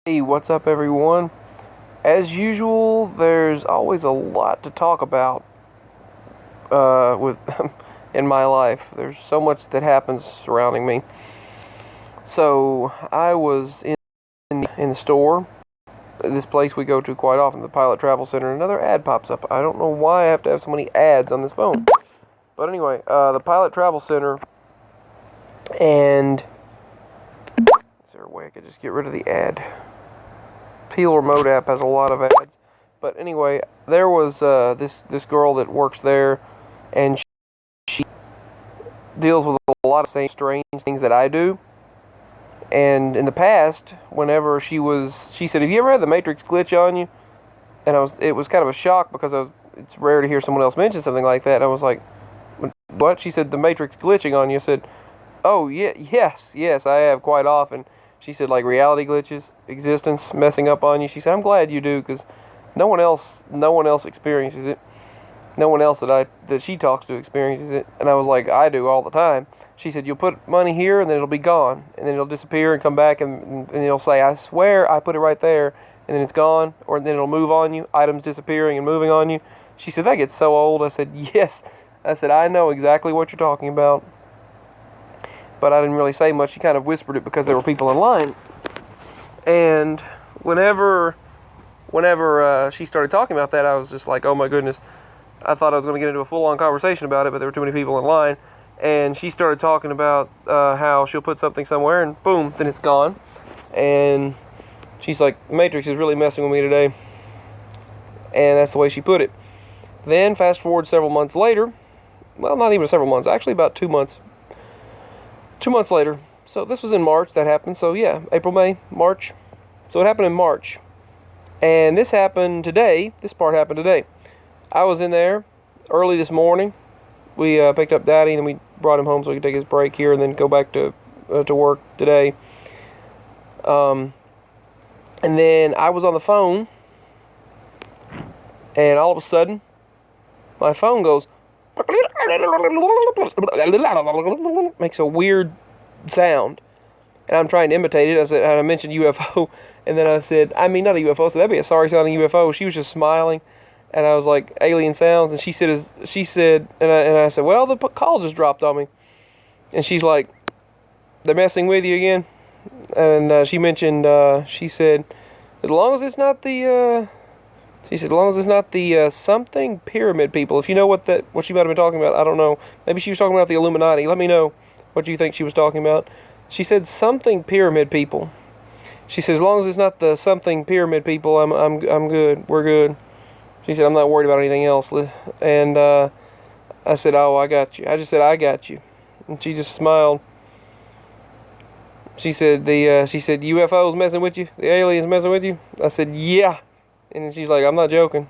Hey, what's up, everyone? As usual, there's always a lot to talk about with in my life. There's so much that happens surrounding me. So I was in the store, this place we go to quite often, the Pilot Travel Center. Another ad pops up. I don't know why I have to have so many ads on this phone. But anyway, the Pilot Travel Center, and is there a way I could just get rid of the ad? Peel Remote app has a lot of ads. But anyway, there was this girl that works there, and she deals with a lot of the same strange things that I do. And in the past, whenever she said, "Have you ever had the Matrix glitch on you?" And it was kind of a shock because it's rare to hear someone else mention something like that. And I was like, "What?" She said, "The Matrix glitching on you." I said, "Oh yeah, yes, I have quite often." She said, like reality glitches, existence messing up on you. She said, "I'm glad you do, because no one else experiences it. No one else that she talks to experiences it." And I was like, "I do all the time." She said, "You'll put money here, and then it'll be gone, and then it'll disappear and come back, and it'll say, 'I swear I put it right there,' and then it's gone, or then it'll move on you, items disappearing and moving on you." She said, "That gets so old." I said, "Yes." I said, "I know exactly what you're talking about." But I didn't really say much. She kind of whispered it because there were people in line. And whenever she started talking about that, I was just like, oh my goodness. I thought I was going to get into a full-on conversation about it, but there were too many people in line. And she started talking about how she'll put something somewhere, and boom, then it's gone. And she's like, "Matrix is really messing with me today." And that's the way she put it. Then, fast forward several months later, well, not even several months, actually about 2 months. 2 months later. So this was in March that happened. So yeah, April, May, March. So it happened in March. And this happened today. This part happened today. I was in there early this morning. We picked up Daddy, and then we brought him home so he could take his break here and then go back to work today. And then I was on the phone, and all of a sudden, my phone goes, makes a weird sound, and I'm trying to imitate it. I mentioned UFO, and then I said, I mean, not a UFO, so that'd be a sorry sounding UFO. She was just smiling, and I was like, alien sounds, and she said, and I said, well, the call just dropped on me, and she's like, they're messing with you again, and she mentioned, she said, as long as it's not the, she said, as long as it's not the something pyramid people. If you know what she might have been talking about, I don't know. Maybe she was talking about the Illuminati. Let me know what you think she was talking about. She said something pyramid people. She said, as long as it's not the something pyramid people, I'm good. We're good. She said, I'm not worried about anything else. And I said, oh, I got you. I just said, I got you. And she just smiled. She said, UFOs messing with you? The aliens messing with you? I said, yeah. And she's like, I'm not joking.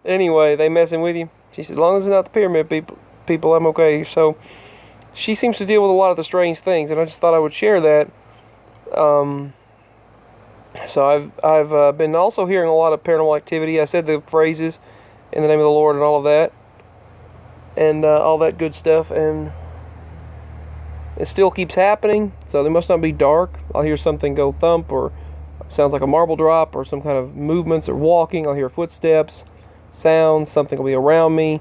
Anyway, they messing with you? She said, as long as it's not the pyramid people, I'm okay. So she seems to deal with a lot of the strange things, and I just thought I would share that. So I've been also hearing a lot of paranormal activity. I said the phrases, "in the name of the Lord," and all of that, and all that good stuff, and it still keeps happening. So they must not be dark. I'll hear something go thump, or sounds like a marble drop, or some kind of movements, or walking. I'll hear footsteps, sounds, something will be around me.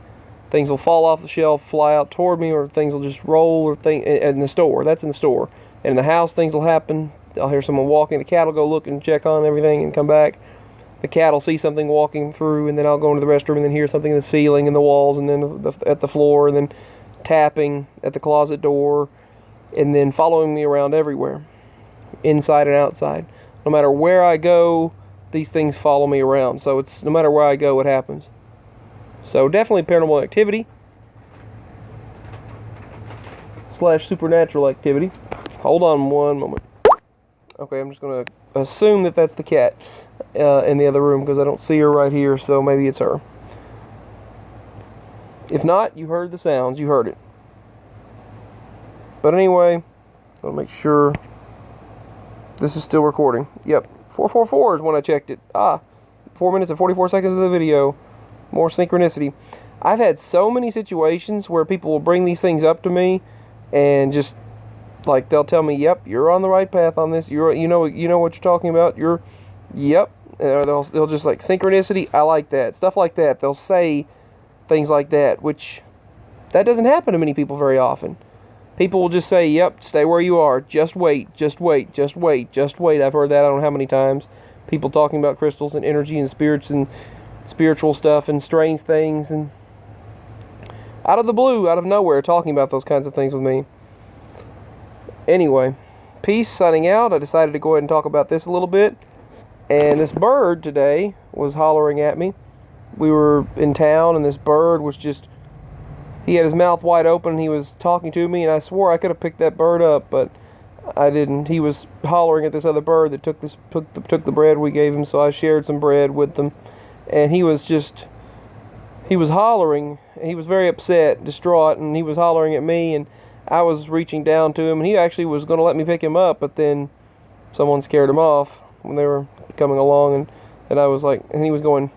Things will fall off the shelf, fly out toward me, or things will just roll, or in the store. That's in the store. And in the house, things will happen. I'll hear someone walking. The cat will go look and check on everything and come back. The cat will see something walking through, and then I'll go into the restroom and then hear something in the ceiling and the walls, and then at the floor, and then tapping at the closet door, and then following me around everywhere, inside and outside. No matter where I go, these things follow me around. So it's no matter where I go, it happens. So definitely paranormal activity / supernatural activity. Hold on one moment. Okay, I'm just going to assume that that's the cat in the other room because I don't see her right here, so maybe it's her. If not, you heard the sounds. You heard it. But anyway, I'll make sure this is still recording. Yep, 444 is when I checked it. 4 minutes and 44 seconds of the video. More synchronicity. I've had so many situations where people will bring these things up to me and just Like, they'll tell me, yep, you're on the right path on this. You know what you're talking about. Yep. Or they'll just like, synchronicity, I like that. Stuff like that. They'll say things like that, which that doesn't happen to many people very often. People will just say, yep, stay where you are. Just wait, just wait, just wait, just wait. I've heard that I don't know how many times. People talking about crystals and energy and spirits and spiritual stuff and strange things, and out of the blue, out of nowhere, talking about those kinds of things with me. Anyway, peace, signing out. I decided to go ahead and talk about this a little bit. And this bird today was hollering at me. We were in town, and this bird was just, he had his mouth wide open, and he was talking to me, and I swore I could have picked that bird up, but I didn't. He was hollering at this other bird that took the bread we gave him, so I shared some bread with them. And he was hollering. He was very upset, distraught, and he was hollering at me, and I was reaching down to him, and he actually was going to let me pick him up, but then someone scared him off when they were coming along, and I was like, and he was going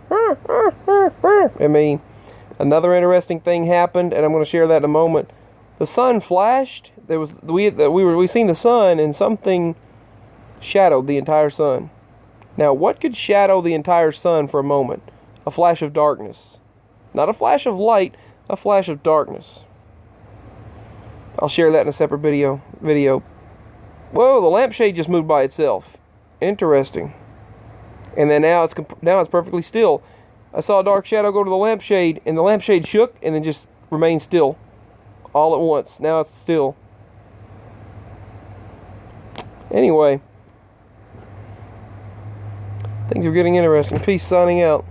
at me. Another interesting thing happened, and I'm going to share that in a moment. The sun flashed. We seen the sun, and something shadowed the entire sun. Now, what could shadow the entire sun for a moment? A flash of darkness. Not a flash of light, a flash of darkness. I'll share that in a separate video. Whoa, the lampshade just moved by itself. Interesting. And then now it's perfectly still. I saw a dark shadow go to the lampshade, and the lampshade shook and then just remained still all at once. Now it's still. Anyway, things are getting interesting. Peace, signing out.